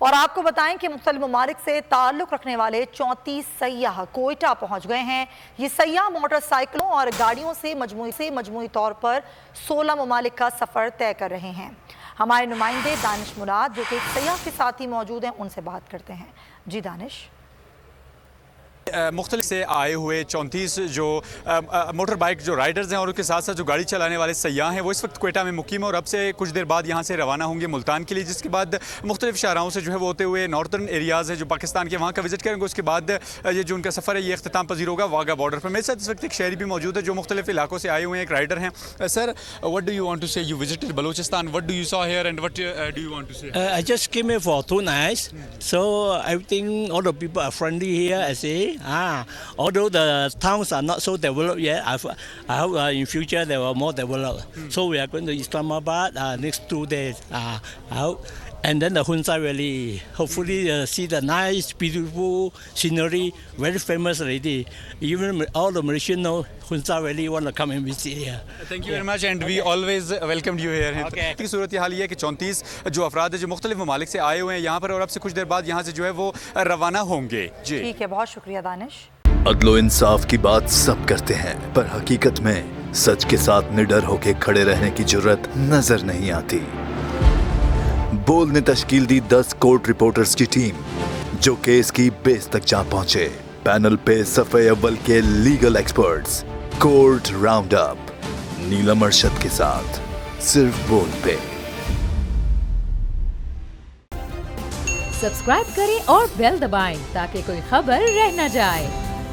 और आपको बताएं कि मुख्तलिफ ममालिक से ताल्लुक़ रखने वाले 34 सयाह कोयटा पहुंच गए हैं। ये सयाह मोटरसाइकिलों और गाड़ियों से मजमूई तौर पर 16 ममालिक का सफ़र तय कर रहे हैं। हमारे नुमाइंदे दानिश मुराद जो कि सयाह के साथ ही मौजूद हैं, उनसे बात करते हैं। जी दानिश। मुख्तलिफ से आए हुए 34 जो मोटर बाइक जो राइडर्स हैं और उसके साथ साथ जो गाड़ी चलाने वाले सयाह हैं वो इस वक्त क्वेटा में मुकीम है और अब से कुछ देर बाद यहाँ से रवाना होंगे मुल्तान के लिए, जिसके बाद मुख्तलिफ शाहराहों से जो है वो होते हुए नॉर्थर्न एरियाज़ है जो पाकिस्तान के, वहाँ का विजिट करेंगे। उसके बाद ये जो उनका सफ़र है ये अख्ताम पजीर होगा वाघा बॉर्डर पर। मेरे साथ इस वक्त एक शहरी भी मौजूद है जो मुख्तलिफ इलाकों से आए हुए हैं, एक राइडर हैं। Sir, what do you want to say? You visited Balochistan, what do you saw here and what do you want to say? I just came here for 2 nights, so everything, all the people are friendly here. I say, although the towns are not so developed yet, I hope in future they will more developed. So we are going to Islamabad next 2 days. I hope. And then the Hunza Valley, hopefully see the nice, beautiful scenery, very famous already. Even all the Malaysians know Hunza Valley want to come and visit here. Thank you very much and we always welcomed you here. Okay. की सूरत ये हाल ये है कि 34 जो अफराद है जो मुख्तलिफ ममालिक से आए हुए हैं यहाँ पर और अब से कुछ देर बाद यहाँ से जो है वो रवाना होंगे। जी ठीक है, बहुत शुक्रिया दानिश। अदलो इंसाफ की बात सब करते हैं, पर हकीकत में सच के साथ निडर होके खड़े रहने की जुर्रत नजर नहीं आती। बोल ने तश्कील दी 10 कोर्ट रिपोर्टर्स की टीम जो केस की बेस तक जा पहुंचे। पैनल पे सफे अव्वल के legal experts, court round up Neelam Arshad के साथ सिर्फ बोल पे। सब्सक्राइब करें और बेल दबाएं ताकि कोई खबर रह न जाए।